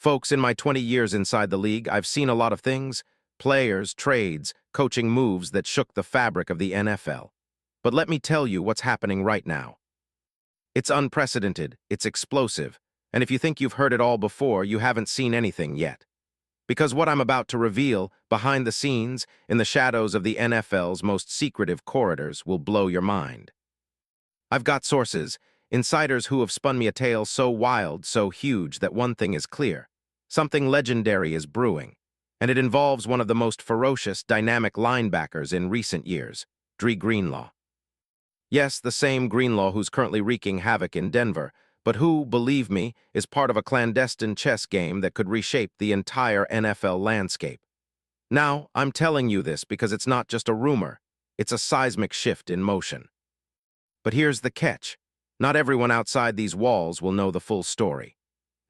Folks, in my 20 years inside the league, I've seen a lot of things, players, trades, coaching moves that shook the fabric of the NFL. But let me tell you what's happening right now. It's unprecedented, it's explosive, and if you think you've heard it all before, you haven't seen anything yet. Because what I'm about to reveal, behind the scenes, in the shadows of the NFL's most secretive corridors, will blow your mind. I've got sources, insiders who have spun me a tale so wild, so huge that one thing is clear. Something legendary is brewing, and it involves one of the most ferocious, dynamic linebackers in recent years, Dre Greenlaw. Yes, the same Greenlaw who's currently wreaking havoc in Denver, but who, believe me, is part of a clandestine chess game that could reshape the entire NFL landscape. Now, I'm telling you this because it's not just a rumor, it's a seismic shift in motion. But here's the catch. Not everyone outside these walls will know the full story.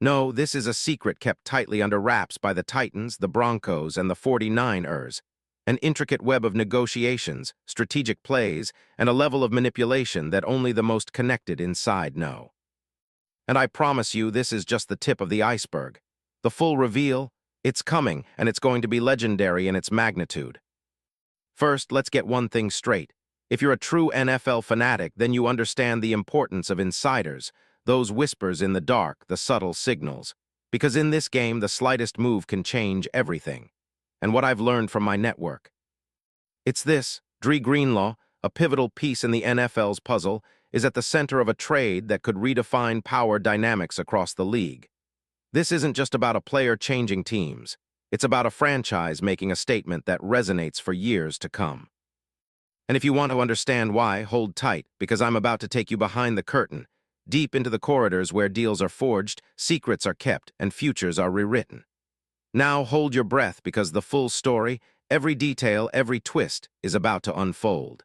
No, this is a secret kept tightly under wraps by the Titans, the Broncos, and the 49ers. An intricate web of negotiations, strategic plays, and a level of manipulation that only the most connected inside know. And I promise you, this is just the tip of the iceberg. The full reveal, it's coming, and it's going to be legendary in its magnitude. First, let's get one thing straight. If you're a true NFL fanatic, then you understand the importance of insiders, those whispers in the dark, the subtle signals. Because in this game, the slightest move can change everything. And what I've learned from my network. It's this: Dre Greenlaw, a pivotal piece in the NFL's puzzle, is at the center of a trade that could redefine power dynamics across the league. This isn't just about a player changing teams. It's about a franchise making a statement that resonates for years to come. And if you want to understand why, hold tight, because I'm about to take you behind the curtain, deep into the corridors where deals are forged, secrets are kept, and futures are rewritten. Now hold your breath, because the full story, every detail, every twist, is about to unfold.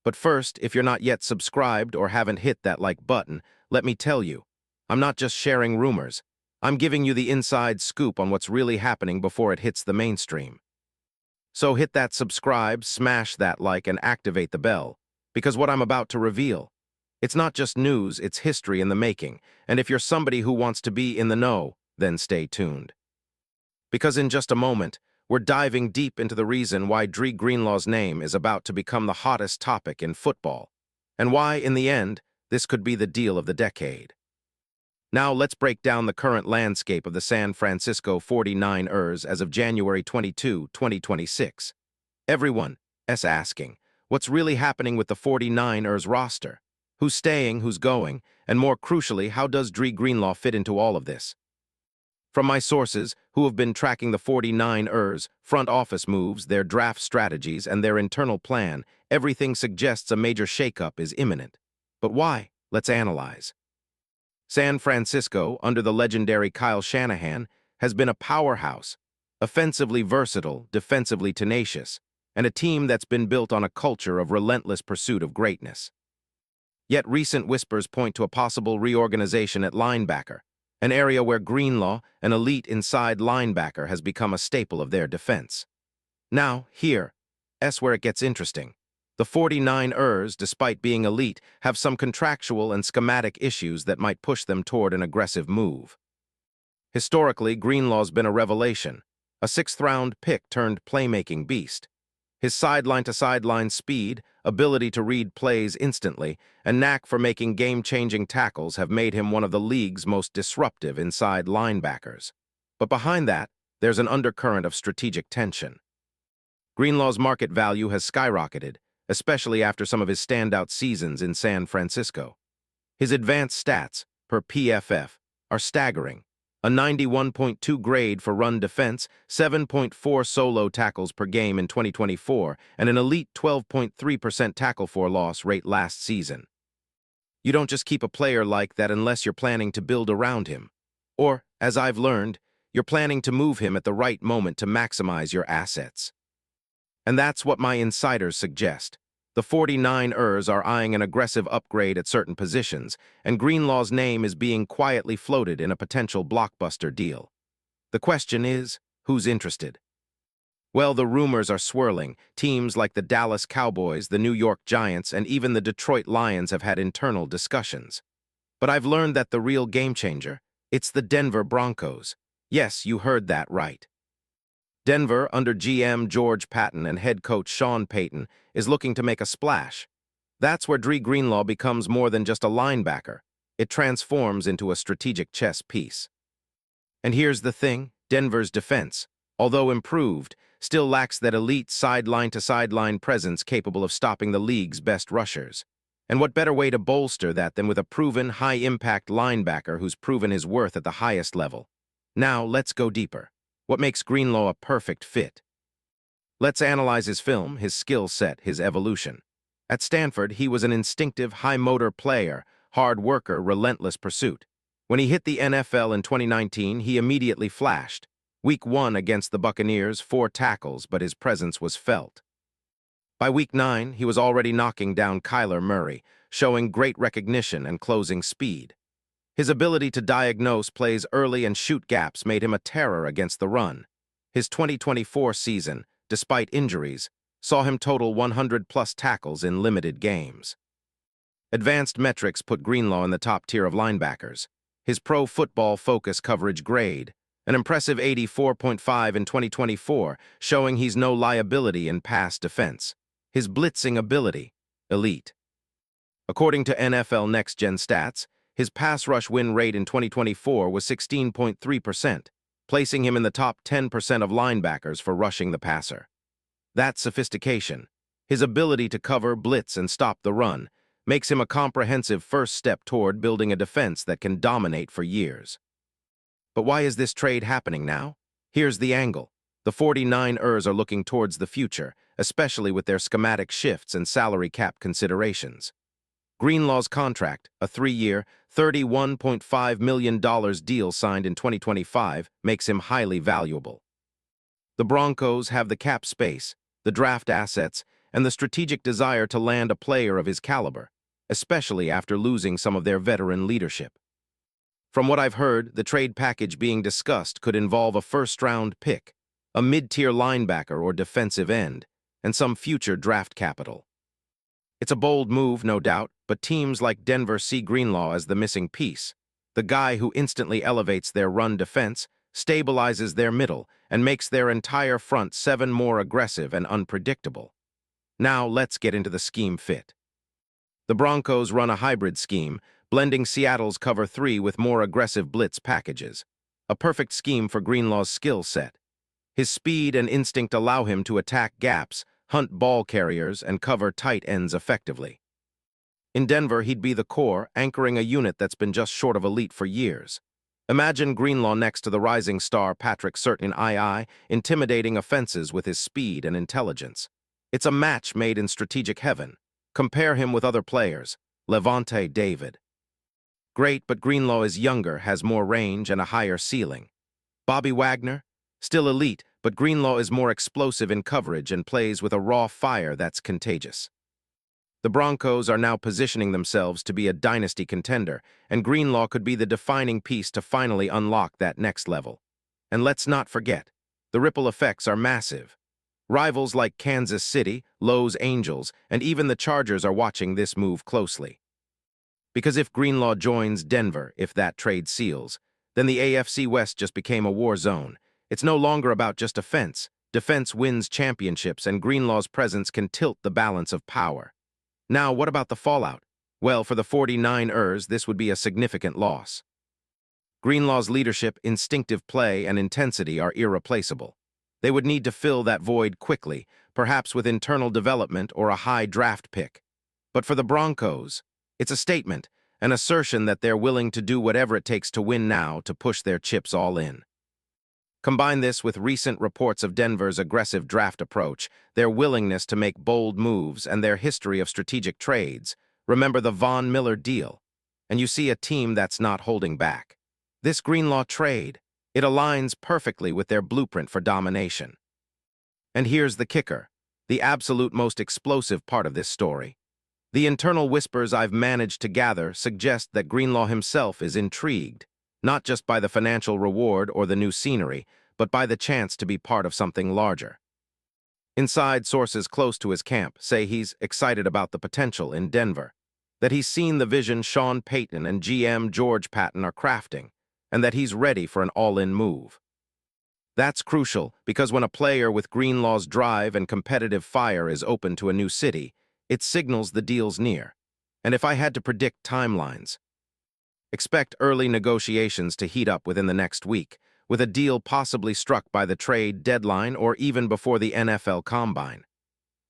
But first, if you're not yet subscribed or haven't hit that like button, let me tell you, I'm not just sharing rumors. I'm giving you the inside scoop on what's really happening before it hits the mainstream. So hit that subscribe, smash that like, and activate the bell, because what I'm about to reveal, it's not just news, it's history in the making, and if you're somebody who wants to be in the know, then stay tuned. Because in just a moment, we're diving deep into the reason why Dre Greenlaw's name is about to become the hottest topic in football, and why, in the end, this could be the deal of the decade. Now let's break down the current landscape of the San Francisco 49ers as of January 22, 2026. Everyone is asking, what's really happening with the 49ers roster? Who's staying, who's going, and more crucially, how does Dre Greenlaw fit into all of this? From my sources, who have been tracking the 49ers, front office moves, their draft strategies, and their internal plan, everything suggests a major shakeup is imminent. But why? Let's analyze. San Francisco, under the legendary Kyle Shanahan, has been a powerhouse, offensively versatile, defensively tenacious, and a team that's been built on a culture of relentless pursuit of greatness. Yet recent whispers point to a possible reorganization at linebacker, an area where Greenlaw, an elite inside linebacker, has become a staple of their defense. Now, here's where it gets interesting. The 49ers, despite being elite, have some contractual and schematic issues that might push them toward an aggressive move. Historically, Greenlaw's been a revelation, a sixth-round pick turned playmaking beast. His sideline-to-sideline speed, ability to read plays instantly, and knack for making game-changing tackles have made him one of the league's most disruptive inside linebackers. But behind that, there's an undercurrent of strategic tension. Greenlaw's market value has skyrocketed, especially after some of his standout seasons in San Francisco. His advanced stats, per PFF, are staggering. A 91.2 grade for run defense, 7.4 solo tackles per game in 2024, and an elite 12.3% tackle for loss rate last season. You don't just keep a player like that unless you're planning to build around him. Or, as I've learned, you're planning to move him at the right moment to maximize your assets. And that's what my insiders suggest. The 49ers are eyeing an aggressive upgrade at certain positions, and Greenlaw's name is being quietly floated in a potential blockbuster deal. The question is, who's interested? Well, the rumors are swirling. Teams like the Dallas Cowboys, the New York Giants, and even the Detroit Lions have had internal discussions. But I've learned that the real game changer, it's the Denver Broncos. Yes, you heard that right. Denver, under GM George Patton and head coach Sean Payton, is looking to make a splash. That's where Dre Greenlaw becomes more than just a linebacker. It transforms into a strategic chess piece. And here's the thing, Denver's defense, although improved, still lacks that elite sideline-to-sideline presence capable of stopping the league's best rushers. And what better way to bolster that than with a proven, high-impact linebacker who's proven his worth at the highest level? Now, let's go deeper. What makes Greenlaw a perfect fit? Let's analyze his film, his skill set, his evolution. At Stanford, he was an instinctive, high-motor player, hard worker, relentless pursuit. When he hit the NFL in 2019, he immediately flashed. Week 1 against the Buccaneers, 4 tackles, but his presence was felt. By Week 9, he was already knocking down Kyler Murray, showing great recognition and closing speed. His ability to diagnose plays early and shoot gaps made him a terror against the run. His 2024 season, despite injuries, saw him total 100-plus tackles in limited games. Advanced metrics put Greenlaw in the top tier of linebackers. His Pro Football Focus coverage grade, an impressive 84.5 in 2024, showing he's no liability in pass defense. His blitzing ability, elite. According to NFL Next Gen Stats, his pass rush win rate in 2024 was 16.3%, placing him in the top 10% of linebackers for rushing the passer. That sophistication, his ability to cover, blitz, and stop the run, makes him a comprehensive first step toward building a defense that can dominate for years. But why is this trade happening now? Here's the angle. The 49ers are looking towards the future, especially with their schematic shifts and salary cap considerations. Greenlaw's contract, a 3-year, $31.5 million deal signed in 2025, makes him highly valuable. The Broncos have the cap space, the draft assets, and the strategic desire to land a player of his caliber, especially after losing some of their veteran leadership. From what I've heard, the trade package being discussed could involve a first-round pick, a mid-tier linebacker or defensive end, and some future draft capital. It's a bold move, no doubt, but teams like Denver see Greenlaw as the missing piece, the guy who instantly elevates their run defense, stabilizes their middle, and makes their entire front seven more aggressive and unpredictable. Now let's get into the scheme fit. The Broncos run a hybrid scheme, blending Seattle's cover 3 with more aggressive blitz packages. A perfect scheme for Greenlaw's skill set. His speed and instinct allow him to attack gaps, hunt ball carriers, and cover tight ends effectively. In Denver, he'd be the core, anchoring a unit that's been just short of elite for years. Imagine Greenlaw next to the rising star Patrick Surtain, intimidating offenses with his speed and intelligence. It's a match made in strategic heaven. Compare him with other players, Levante David. Great, but Greenlaw is younger, has more range, and a higher ceiling. Bobby Wagner? Still elite, but Greenlaw is more explosive in coverage and plays with a raw fire that's contagious. The Broncos are now positioning themselves to be a dynasty contender, and Greenlaw could be the defining piece to finally unlock that next level. And let's not forget, the ripple effects are massive. Rivals like Kansas City, Los Angels, and even the Chargers are watching this move closely. Because if Greenlaw joins Denver, if that trade seals, then the AFC West just became a war zone. It's no longer about just offense. Defense wins championships, and Greenlaw's presence can tilt the balance of power. Now, what about the fallout? Well, for the 49ers, this would be a significant loss. Greenlaw's leadership, instinctive play, and intensity are irreplaceable. They would need to fill that void quickly, perhaps with internal development or a high draft pick. But for the Broncos, it's a statement, an assertion that they're willing to do whatever it takes to win now, to push their chips all in. Combine this with recent reports of Denver's aggressive draft approach, their willingness to make bold moves, and their history of strategic trades. Remember the Von Miller deal, and you see a team that's not holding back. This Greenlaw trade, it aligns perfectly with their blueprint for domination. And here's the kicker, the absolute most explosive part of this story. The internal whispers I've managed to gather suggest that Greenlaw himself is intrigued, not just by the financial reward or the new scenery, but by the chance to be part of something larger. Inside sources close to his camp say he's excited about the potential in Denver, that he's seen the vision Sean Payton and GM George Patton are crafting, and that he's ready for an all-in move. That's crucial because when a player with Greenlaw's drive and competitive fire is open to a new city, it signals the deal's near. And if I had to predict timelines, expect early negotiations to heat up within the next week, with a deal possibly struck by the trade deadline or even before the NFL Combine.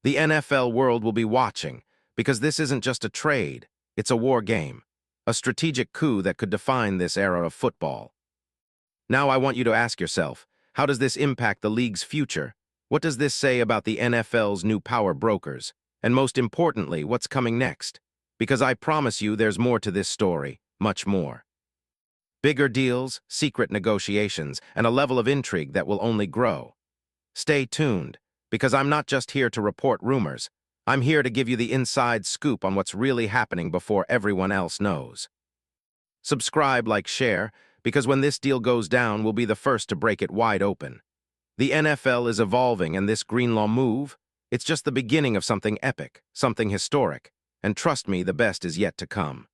The NFL world will be watching, because this isn't just a trade, it's a war game, a strategic coup that could define this era of football. Now I want you to ask yourself, how does this impact the league's future? What does this say about the NFL's new power brokers? And most importantly, what's coming next? Because I promise you there's more to this story, much more. Bigger deals, secret negotiations, and a level of intrigue that will only grow. Stay tuned, because I'm not just here to report rumors. I'm here to give you the inside scoop on what's really happening before everyone else knows. Subscribe, like, share, because when this deal goes down, we'll be the first to break it wide open. The NFL is evolving, and this Greenlaw move, it's just the beginning of something epic, something historic. And trust me, the best is yet to come.